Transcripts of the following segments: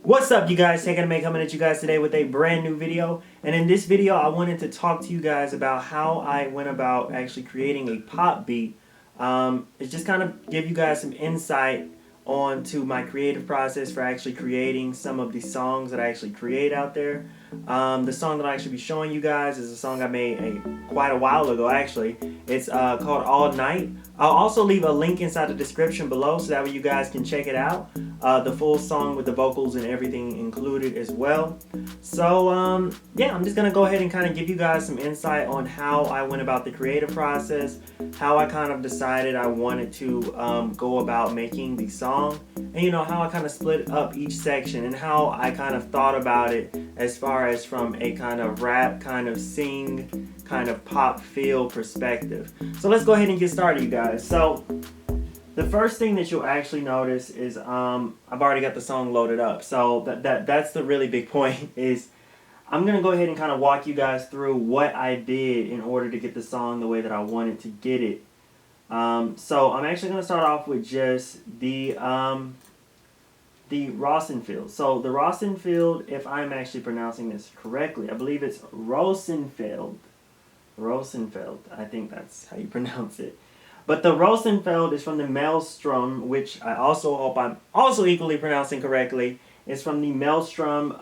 What's up, you guys? Taking May coming at you guys today with a brand new video. And in this video, I wanted to talk to you guys about how I went about actually creating a pop beat. It's just kind of give you guys some insight onto my creative process for actually creating some of the songs that I actually create out there. The song that I'll actually be showing you guys is a song I made quite a while ago, actually. It's called All Night. I'll also leave a link inside the description below so that way you guys can check it out. The full song with the vocals and everything included as well. So yeah, I'm just gonna go ahead and kind of give you guys some insight on how I went about the creative process, how I kind of decided I wanted to go about making the song, and how I kind of split up each section and how I kind of thought about it as far as from a kind of rap, kind of sing, kind of pop feel perspective. So let's go ahead and get started, you guys. So the first thing that you'll actually notice is I've already got the song loaded up. So that's the really big point is I'm going to go ahead and kind of walk you guys through what I did in order to get the song the way that I wanted to get it. So I'm actually going to start off with just the Rosenfeld. So the Rosenfeld, if I'm actually pronouncing this correctly, I believe it's Rosenfeld. Rosenfeld, I think that's how you pronounce it. But the Rosenfeld is from the Maelstrom, which I also hope I'm also equally pronouncing correctly. It's from the Maelstrom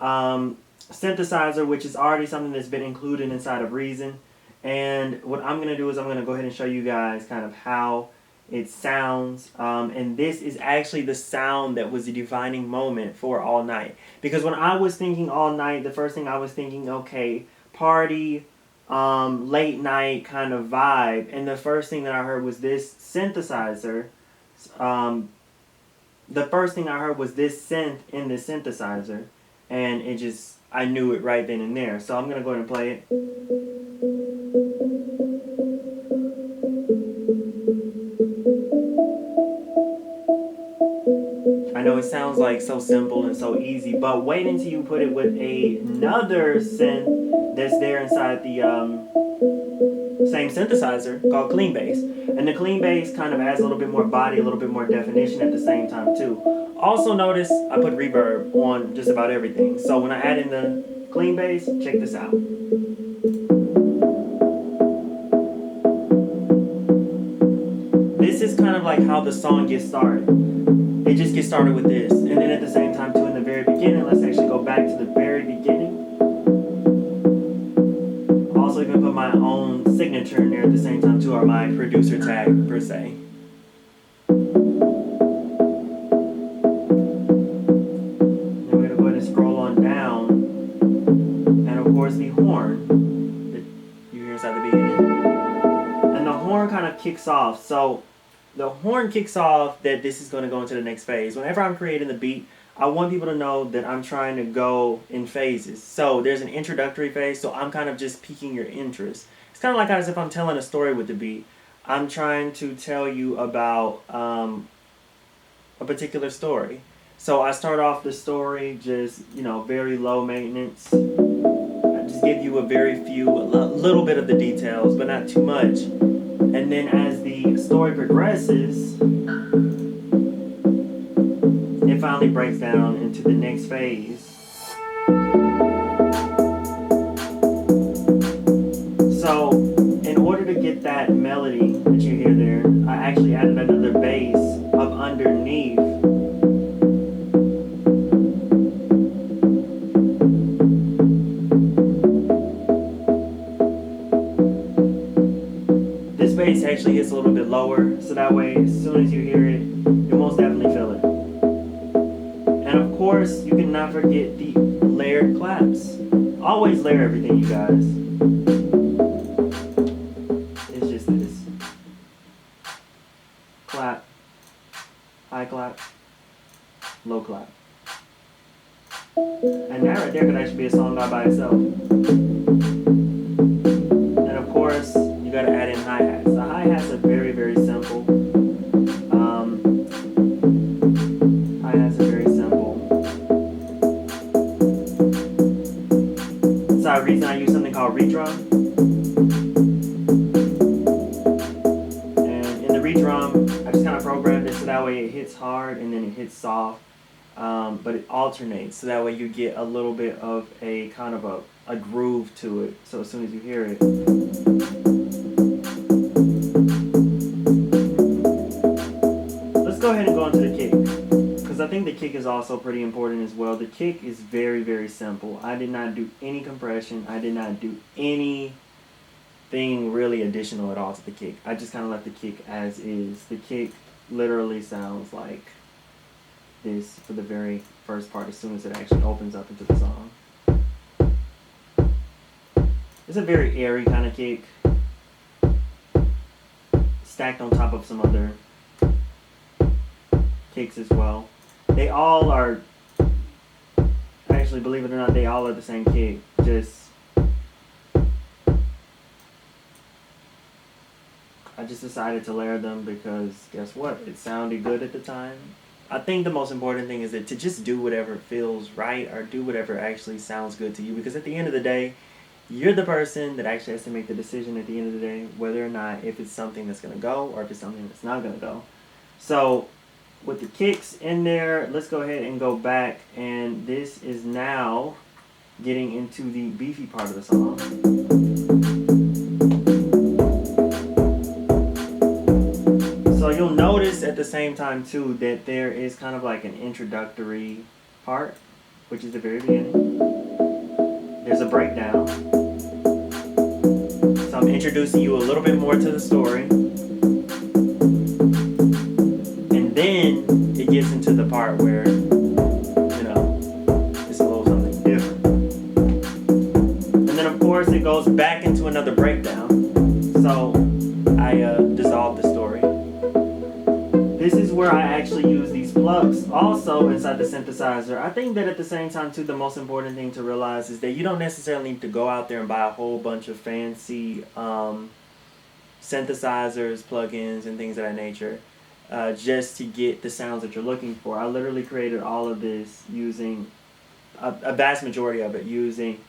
synthesizer, which is already something that's been included inside of Reason. And what I'm going to do is I'm going to go ahead and show you guys kind of how it sounds. And this is actually the sound that was the defining moment for All Night. Because when I was thinking All Night, the first thing I was thinking, okay, party, late night kind of vibe, and the first thing that I heard was this synthesizer. The first thing I heard was this synth in the synthesizer, and it just, I knew it right then and there. So I'm gonna go ahead and play it. I know it sounds like so simple and so easy, but wait until you put it with another synth that's there inside the same synthesizer called Clean Bass. And the Clean Bass kind of adds a little bit more body, a little bit more definition at the same time too. Also notice I put reverb on just about everything. So when I add in the Clean Bass, check this out. This is kind of like how the song gets started. It just gets started with this. And then at the same time too, in the very beginning, let's actually go back to the very beginning. Also even put my own signature in there at the same time too, or my producer tag per se. Then we're going to go ahead and scroll on down. And of course the horn that you hear inside the beginning. And the horn kind of kicks off. So the horn kicks off that this is going to go into the next phase. Whenever I'm creating the beat, I want people to know that I'm trying to go in phases. So there's an introductory phase, so I'm kind of just piquing your interest. It's kind of like as if I'm telling a story with the beat. I'm trying to tell you about a particular story. So I start off the story just, very low maintenance. I just give you a little bit of the details, but not too much. And then as the story progresses, it finally breaks down into the next phase. So, in order to get that melody that you hear there, I actually added another bass up underneath. This bass actually hits a little bit lower, so that way as soon as you hear it, you'll most definitely feel it. And of course, you cannot forget the layered claps. Always layer everything, you guys. It's just this. Clap, high clap, low clap. And that right there could actually be a song all by itself. And of course, you gotta add in hi-hats. The hi-hats are very, very simple. Hi-hats are very simple. So the reason I use something called redrum. And in the redrum, I just kind of programmed it so that way it hits hard and then it hits soft. but it alternates, so that way you get a little bit of a kind of a groove to it. So as soon as you hear it, let's go ahead and go into the kick, because I think the kick is also pretty important as well. The kick is very, very simple. I did not do any compression. I did not do anything really additional at all to the kick. I just kind of left the kick as is. The kick literally sounds like this for the very first part as soon as it actually opens up into the song. It's a very airy kind of kick, stacked on top of some other kicks as well. They all are, actually, believe it or not, they all are the same kick, just I just decided to layer them because guess what? It sounded good at the time. I think the most important thing is that to just do whatever feels right, or do whatever actually sounds good to you, because at the end of the day, you're the person that actually has to make the decision at the end of the day whether or not if it's something that's going to go or if it's something that's not going to go. So with the kicks in there, let's go ahead and go back, and this is now getting into the beefy part of the song. So you'll notice at the same time too that there is kind of like an introductory part, which is the very beginning. There's a breakdown. So I'm introducing you a little bit more to the story. And then it gets into the part where, it's a little something different. And then of course it goes back into another breakdown. So I dissolve the story. This is where I actually use these plugs also inside the synthesizer. I think that at the same time too, the most important thing to realize is that you don't necessarily need to go out there and buy a whole bunch of fancy synthesizers, plugins, and things of that nature just to get the sounds that you're looking for. I literally created all of this using a vast majority of it using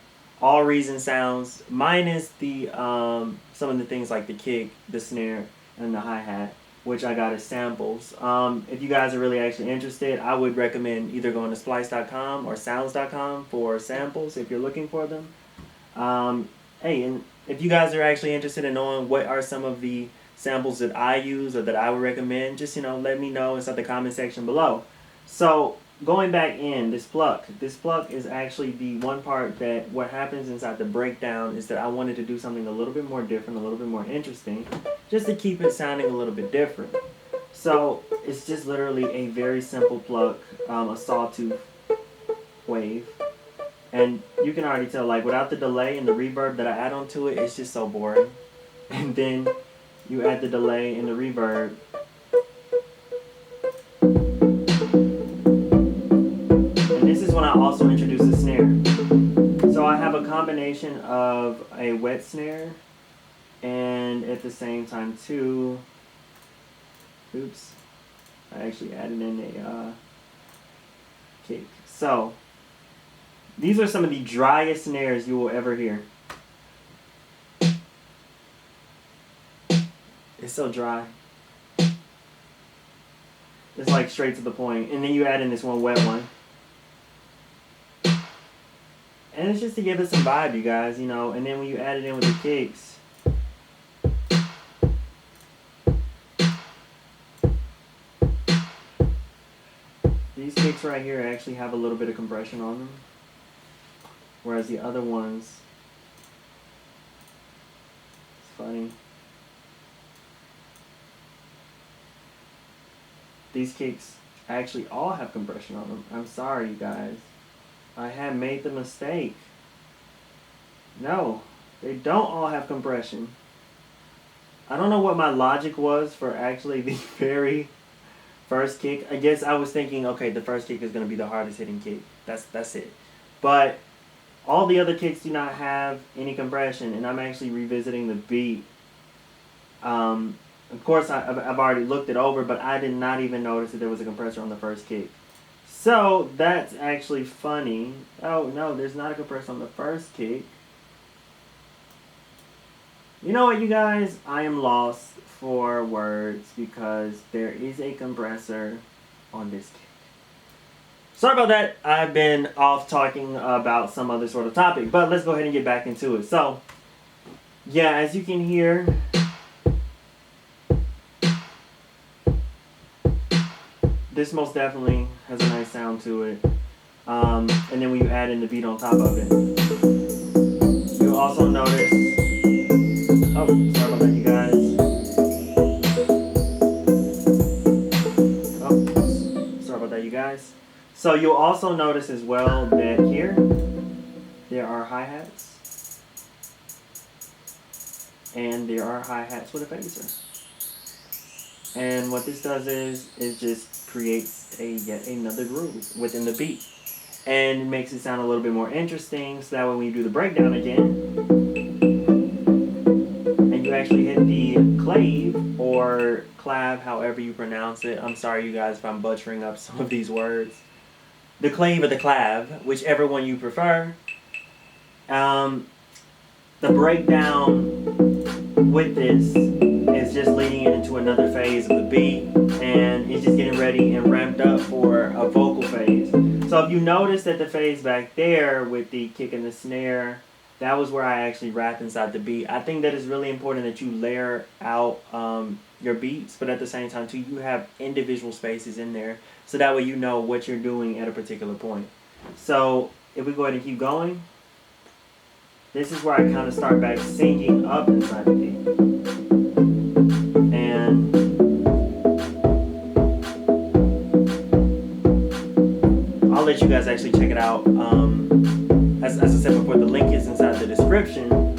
all Reason sounds, minus the some of the things like the kick, the snare, and the hi-hat, which I got as samples. If you guys are really actually interested, I would recommend either going to splice.com or sounds.com for samples if you're looking for them. Hey, and if you guys are actually interested in knowing what are some of the samples that I use or that I would recommend, just let me know inside the comment section below. So going back in, this pluck is actually the one part that what happens inside the breakdown is that I wanted to do something a little bit more different, a little bit more interesting, just to keep it sounding a little bit different. So it's just literally a very simple pluck, a sawtooth wave. And you can already tell, like, without the delay and the reverb that I add onto it, it's just so boring. And then you add the delay and the reverb. And this is when I also introduce the snare. So I have a combination of a wet snare and at the same time too, oops, I actually added in a kick. So these are some of the driest snares you will ever hear. It's so dry. It's like straight to the point. And then you add in this one wet one. And it's just to give it some vibe, you guys, And then when you add it in with the kicks, these kicks right here actually have a little bit of compression on them. Whereas the other ones, it's funny. These kicks actually all have compression on them. I'm sorry, you guys. I had made the mistake. No, they don't all have compression. I don't know what my logic was for actually the very first kick. I guess I was thinking, okay, the first kick is going to be the hardest hitting kick. That's it. But all the other kicks do not have any compression, and I'm actually revisiting the beat. Of course, I've already looked it over, but I did not even notice that there was a compressor on the first kick. So that's actually funny. Oh no, there's not a compressor on the first kick. You know what, you guys? I am lost for words because there is a compressor on this kick. sorry about that. I've been off talking about some other sort of topic, but let's go ahead and get back into it. So, yeah, as you can hear, this most definitely has a nice sound to it. And then when you add in the beat on top of it, you'll also notice. Oh, sorry about that, you guys. Oh, sorry about that, you guys. So you'll also notice as well that here there are hi-hats, and there are hi-hats with a phaser. And what this does is just creates yet another groove within the beat. And it makes it sound a little bit more interesting, so that way when you do the breakdown again, and you actually hit the clave, or clav, however you pronounce it. I'm sorry, you guys, if I'm butchering up some of these words. The clave or the clav, whichever one you prefer. The breakdown with this is just leading it into another phase of the beat, and it's just getting ready and ramped up for a vocal phase. So if you notice that the phase back there with the kick and the snare, that was where I actually rap inside the beat. I think that it's really important that you layer out your beats, but at the same time too, you have individual spaces in there, so that way you know what you're doing at a particular point. So if we go ahead and keep going, this is where I kind of start back singing up inside the beat. And I'll let you guys actually check it out. As I said before, the link is inside the description.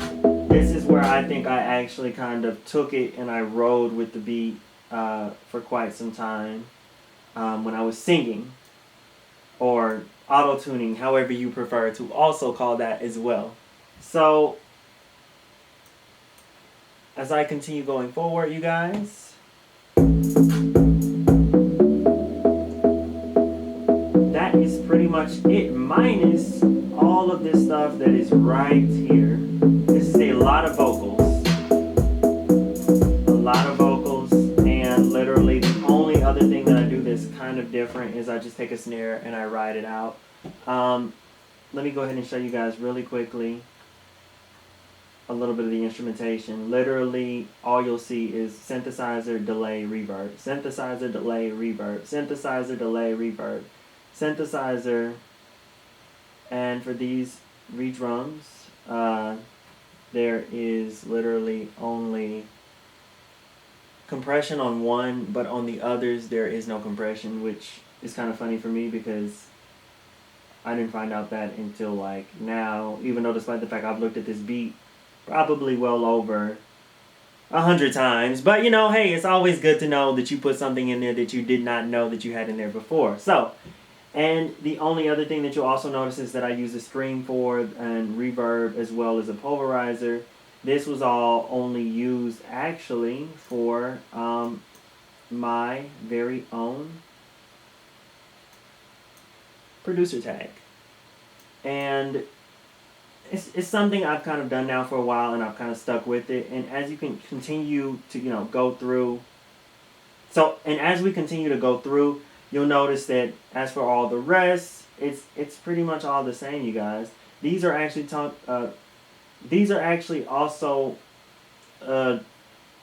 This is where I think I actually kind of took it and I rode with the beat for quite some time when I was singing, or auto-tuning, however you prefer to also call that as well. So, as I continue going forward, you guys, that is pretty much it, minus all of this stuff that is right here. This is a lot of vocals. A lot of vocals, and literally the only other thing that I do that's kind of different is I just take a snare and I ride it out. Let me go ahead and show you guys really quickly a little bit of the instrumentation. Literally, all you'll see is synthesizer, delay, reverb. Synthesizer, delay, reverb. Synthesizer, delay, reverb. Synthesizer. And for these re-drums, there is literally only compression on one, but on the others there is no compression, which is kind of funny for me because I didn't find out that until like now, even though despite the fact I've looked at this beat probably well over 100 times. But you know, hey, it's always good to know that you put something in there that you did not know that you had in there before. So, and the only other thing that you'll also notice is that I use a screen for and reverb as well as a pulverizer. This was all only used actually for my very own producer tag. And it's something I've kind of done now for a while, and I've kind of stuck with it. And as you can continue to, go through, and as we continue to go through, you'll notice that as for all the rest, it's pretty much all the same, you guys. These are actually also a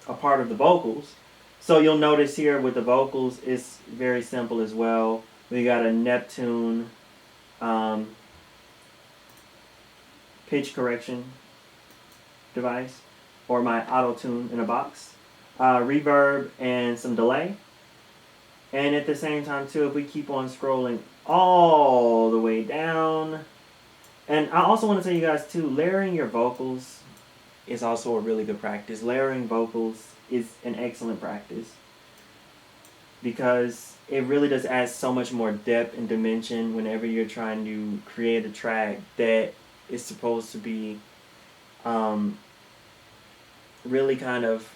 part of the vocals. So you'll notice here with the vocals, it's very simple as well. We got a Neptune pitch correction device, or my auto-tune in a box, reverb, and some delay. And at the same time too, if we keep on scrolling all the way down, and I also want to tell you guys too, layering your vocals is also a really good practice. Layering vocals is an excellent practice because it really does add so much more depth and dimension whenever you're trying to create a track that is supposed to be really kind of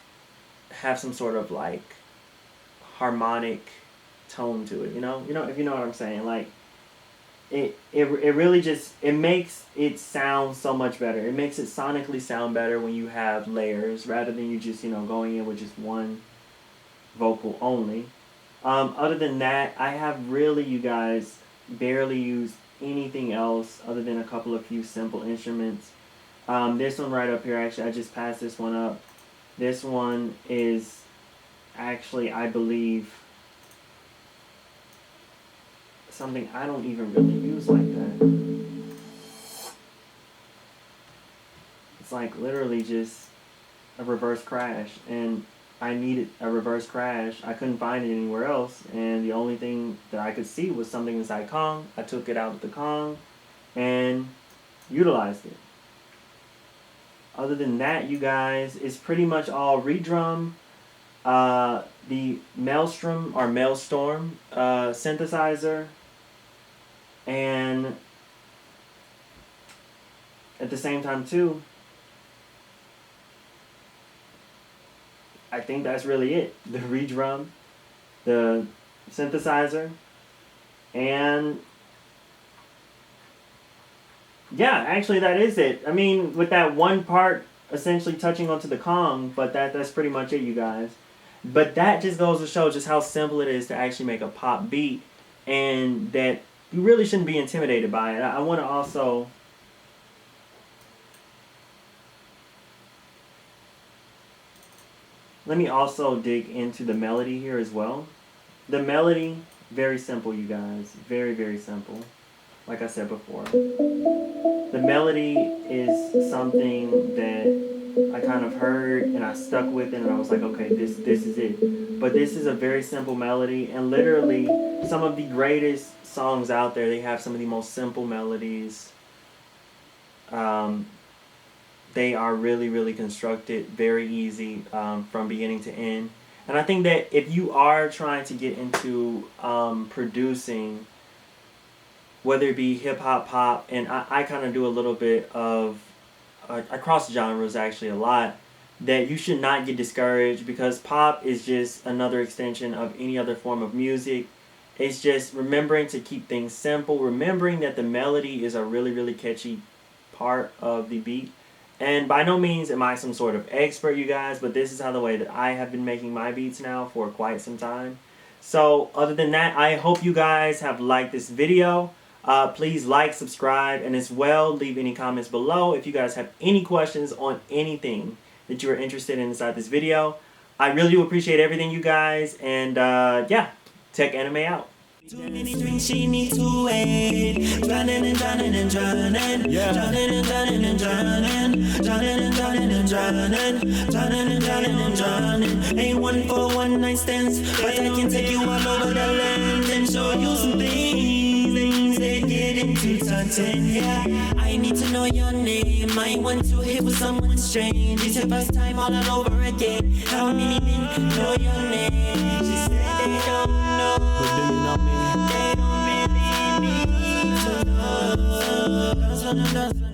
have some sort of like harmonic tone to it, if you know what I'm saying. Like it really just, it makes it sound so much better. It makes it sonically sound better when you have layers rather than you just going in with just one vocal only. Other than that, I have really, you guys, barely used anything else other than a couple of few simple instruments. This one right up here, actually, I just passed this one up. This one is actually, I believe, something I don't even really use like that. It's like literally just a reverse crash, and I needed a reverse crash. I couldn't find it anywhere else, and the only thing that I could see was something inside Kong. I took it out of the Kong and utilized it. Other than that, you guys, it's pretty much all redrum. The Maelstrom or Maelstorm synthesizer, and at the same time too, I think that's really it. The redrum, the synthesizer, and yeah, actually that is it. I mean, with that one part essentially touching onto the Kong, but that's pretty much it, you guys. But that just goes to show just how simple it is to actually make a pop beat, and that you really shouldn't be intimidated by it. I want to also let me also dig into the melody here as well. The melody, very simple, you guys. Very, very simple. Like I said before. The melody is something that I kind of heard and I stuck with it, and I was like, okay, this is it. But this is a very simple melody, and literally some of the greatest songs out there, they have some of the most simple melodies. They are really, really constructed, very easy from beginning to end. And I think that if you are trying to get into producing, whether it be hip-hop, pop, and I kind of do a little bit of, I cross genres actually a lot, that you should not get discouraged, because pop is just another extension of any other form of music. It's just remembering to keep things simple, remembering that the melody is a really, really catchy part of the beat. And by no means am I some sort of expert, you guys, but this is how the way that I have been making my beats now for quite some time. So other than that, I hope you guys have liked this video. Please like, subscribe, and as well, leave any comments below if you guys have any questions on anything that you are interested in inside this video. I really do appreciate everything, you guys, and yeah, Tech Anime out. Too many drinks, she need to wait. Drowning and drowning and drowning. Yeah. Drowning and drowning and drowning. Drowning and drowning and drowning. Drowning and drowning and drowning. Ain't one for one night stands, but I can take you all over the land and show you some things that get into touching. Yeah, I need to know your name. I want to hit with someone strange. It's your first time all over again. How many men know your name? She said they don't know. But do you know me? They don't really need to know.